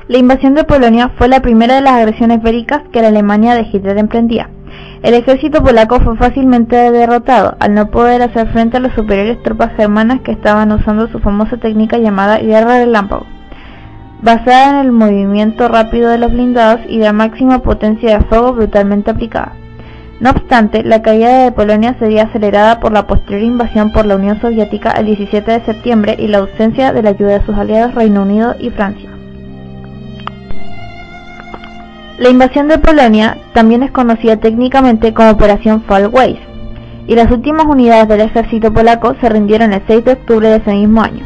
La invasión de Polonia fue la primera de las agresiones bélicas que la Alemania de Hitler emprendía. El ejército polaco fue fácilmente derrotado, al no poder hacer frente a las superiores tropas germanas que estaban usando su famosa técnica llamada guerra relámpago, basada en el movimiento rápido de los blindados y la máxima potencia de fuego brutalmente aplicada. No obstante, la caída de Polonia sería acelerada por la posterior invasión por la Unión Soviética el 17 de septiembre y la ausencia de la ayuda de sus aliados Reino Unido y Francia. La invasión de Polonia también es conocida técnicamente como Operación Fall Weiss, y las últimas unidades del ejército polaco se rindieron el 6 de octubre de ese mismo año.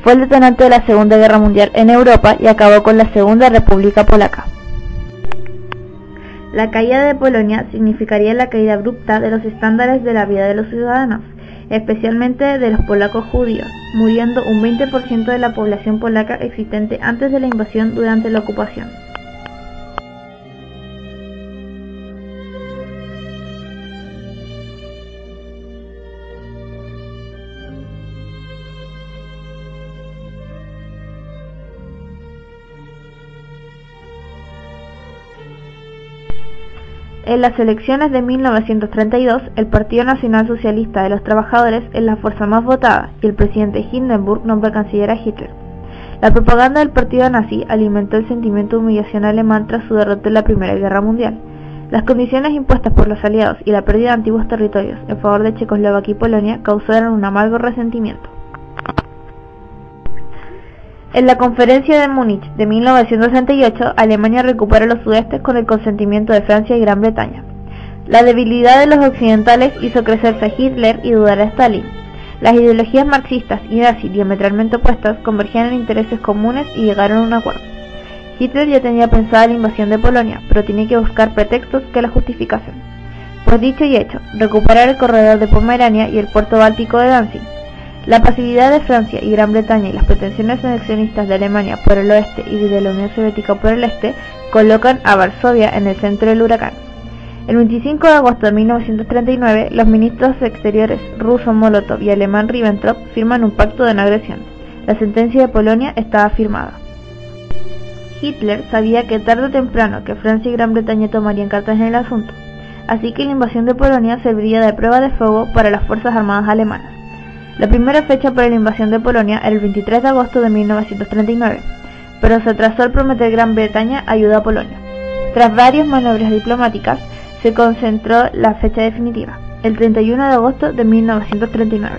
Fue el detonante de la Segunda Guerra Mundial en Europa y acabó con la Segunda República Polaca. La caída de Polonia significaría la caída abrupta de los estándares de la vida de los ciudadanos, especialmente de los polacos judíos, muriendo un 20% de la población polaca existente antes de la invasión durante la ocupación. En las elecciones de 1932, el Partido Nacional Socialista de los Trabajadores es la fuerza más votada y el presidente Hindenburg nombra canciller a Hitler. La propaganda del partido nazi alimentó el sentimiento de humillación alemán tras su derrota en la Primera Guerra Mundial. Las condiciones impuestas por los aliados y la pérdida de antiguos territorios en favor de Checoslovaquia y Polonia causaron un amargo resentimiento. En la Conferencia de Múnich de 1968, Alemania recupera los sudestes con el consentimiento de Francia y Gran Bretaña. La debilidad de los occidentales hizo crecerse a Hitler y dudar a Stalin. Las ideologías marxistas y nazis diametralmente opuestas convergían en intereses comunes y llegaron a un acuerdo. Hitler ya tenía pensada la invasión de Polonia, pero tenía que buscar pretextos que la justificasen. Pues dicho y hecho, recuperar el corredor de Pomerania y el puerto báltico de Danzig. La pasividad de Francia y Gran Bretaña y las pretensiones anexionistas de Alemania por el oeste y de la Unión Soviética por el este colocan a Varsovia en el centro del huracán. El 25 de agosto de 1939, los ministros exteriores ruso Molotov y alemán Ribbentrop firman un pacto de no agresión. La sentencia de Polonia estaba firmada. Hitler sabía que tarde o temprano que Francia y Gran Bretaña tomarían cartas en el asunto, así que la invasión de Polonia serviría de prueba de fuego para las fuerzas armadas alemanas. La primera fecha para la invasión de Polonia era el 23 de agosto de 1939, pero se atrasó al prometer Gran Bretaña ayuda a Polonia. Tras varias maniobras diplomáticas, se concentró la fecha definitiva, el 31 de agosto de 1939.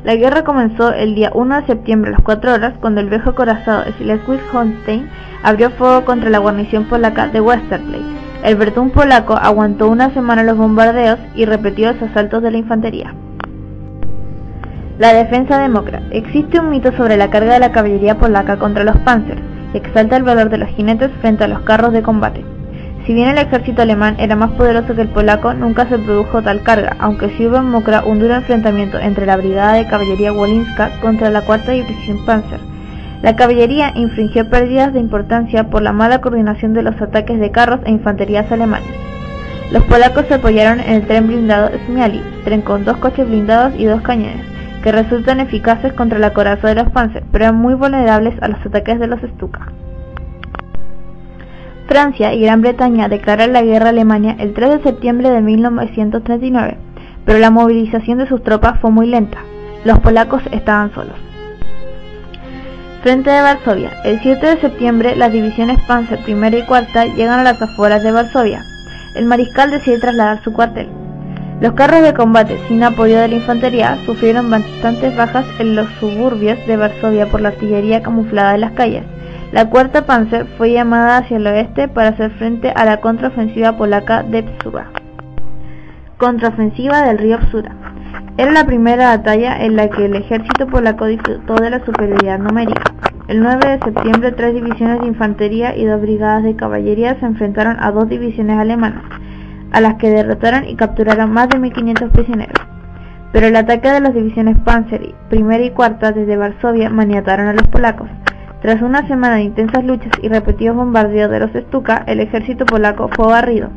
La guerra comenzó el día 1 de septiembre a las 4 horas cuando el viejo acorazado Schleswig-Holstein abrió fuego contra la guarnición polaca de Westerplatte. El Verdún polaco aguantó una semana los bombardeos y repetió los asaltos de la infantería. La defensa demócrata. Existe un mito sobre la carga de la caballería polaca contra los panzers, que exalta el valor de los jinetes frente a los carros de combate. Si bien el ejército alemán era más poderoso que el polaco, nunca se produjo tal carga, aunque sí hubo en Mokra un duro enfrentamiento entre la brigada de caballería Wolinska contra la 4ª División Panzer. La caballería infringió pérdidas de importancia por la mala coordinación de los ataques de carros e infanterías alemanes. Los polacos se apoyaron en el tren blindado Zmiali, tren con 2 coches blindados y 2 cañones, que resultan eficaces contra la coraza de los Panzer, pero eran muy vulnerables a los ataques de los Stuka. Francia y Gran Bretaña declararon la guerra a Alemania el 3 de septiembre de 1939, pero la movilización de sus tropas fue muy lenta. Los polacos estaban solos. Frente de Varsovia. El 7 de septiembre, las divisiones Panzer I y IV llegan a las afueras de Varsovia. El mariscal decide trasladar su cuartel. Los carros de combate, sin apoyo de la infantería, sufrieron bastantes bajas en los suburbios de Varsovia por la artillería camuflada de las calles. La 4ª Panzer fue llamada hacia el oeste para hacer frente a la contraofensiva polaca de Psuwa. Contraofensiva del río Psura. Era la primera batalla en la que el ejército polaco disfrutó de la superioridad numérica. El 9 de septiembre, 3 divisiones de infantería y 2 brigadas de caballería se enfrentaron a 2 divisiones alemanas, a las que derrotaron y capturaron más de 1500 prisioneros. Pero el ataque de las divisiones Panzer I y IV desde Varsovia maniataron a los polacos. Tras una semana de intensas luchas y repetidos bombardeos de los Stuka, el ejército polaco fue barrido.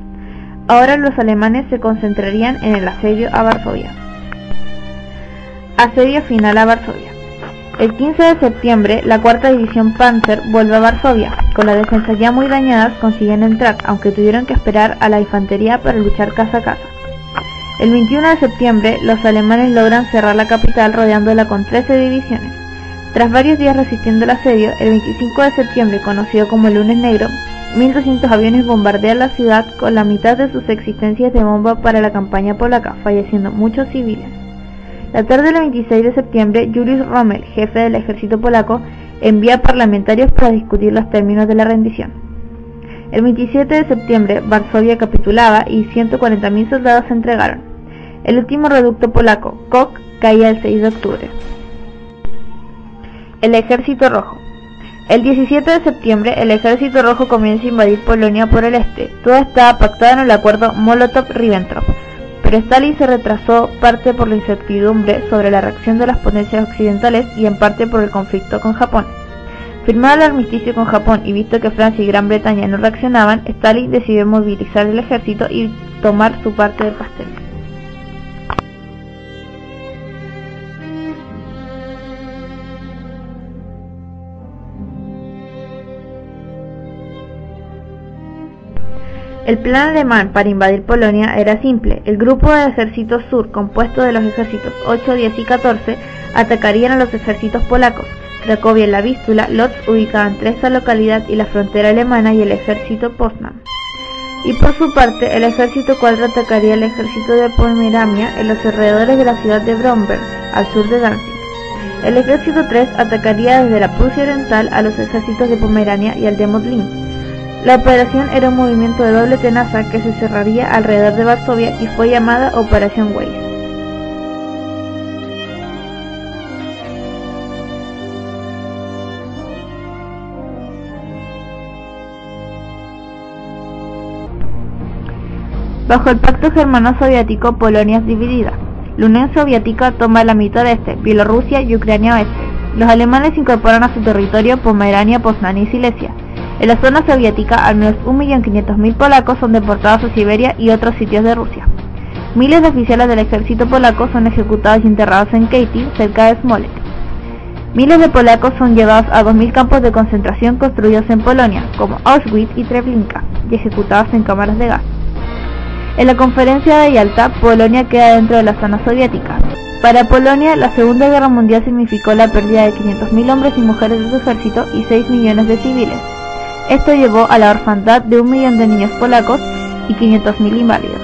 Ahora los alemanes se concentrarían en el asedio a Varsovia. Asedio final a Varsovia. El 15 de septiembre, la cuarta división Panzer vuelve a Varsovia. Con las defensas ya muy dañadas consiguen entrar, aunque tuvieron que esperar a la infantería para luchar casa a casa. El 21 de septiembre, los alemanes logran cerrar la capital rodeándola con 13 divisiones. Tras varios días resistiendo el asedio, el 25 de septiembre, conocido como el Lunes Negro, 1.200 aviones bombardean la ciudad con la mitad de sus existencias de bomba para la campaña polaca, falleciendo muchos civiles. La tarde del 26 de septiembre, Julius Rommel, jefe del ejército polaco, envía parlamentarios para discutir los términos de la rendición. El 27 de septiembre, Varsovia capitulaba y 140.000 soldados se entregaron. El último reducto polaco, Kock, caía el 6 de octubre. El Ejército Rojo. El 17 de septiembre, el Ejército Rojo comienza a invadir Polonia por el este. Todo estaba pactado en el acuerdo Molotov-Ribbentrop, pero Stalin se retrasó parte por la incertidumbre sobre la reacción de las potencias occidentales y en parte por el conflicto con Japón. Firmado el armisticio con Japón y visto que Francia y Gran Bretaña no reaccionaban, Stalin decidió movilizar el ejército y tomar su parte del pastel. El plan alemán para invadir Polonia era simple. El grupo de ejércitos sur, compuesto de los ejércitos 8, 10 y 14, atacarían a los ejércitos polacos. Cracovia y la Vístula, Lodz ubicada entre esta localidad y la frontera alemana y el ejército Poznan. Y por su parte, el ejército 4 atacaría al ejército de Pomerania en los alrededores de la ciudad de Bromberg, al sur de Danzig. El ejército 3 atacaría desde la Prusia Oriental a los ejércitos de Pomerania y al de Modlin. La operación era un movimiento de doble tenaza que se cerraría alrededor de Varsovia y fue llamada Operación Weiss. Bajo el pacto germano-soviético, Polonia es dividida. La Unión Soviética toma la mitad este, Bielorrusia y Ucrania oeste. Los alemanes incorporan a su territorio Pomerania, Poznan y Silesia. En la zona soviética, al menos 1.500.000 polacos son deportados a Siberia y otros sitios de Rusia. Miles de oficiales del ejército polaco son ejecutados y enterrados en Katyn, cerca de Smolensk. Miles de polacos son llevados a 2.000 campos de concentración construidos en Polonia, como Auschwitz y Treblinka, y ejecutados en cámaras de gas. En la conferencia de Yalta, Polonia queda dentro de la zona soviética. Para Polonia, la Segunda Guerra Mundial significó la pérdida de 500.000 hombres y mujeres de su ejército y 6 millones de civiles. Esto llevó a la orfandad de 1 millón de niños polacos y 500.000 inválidos.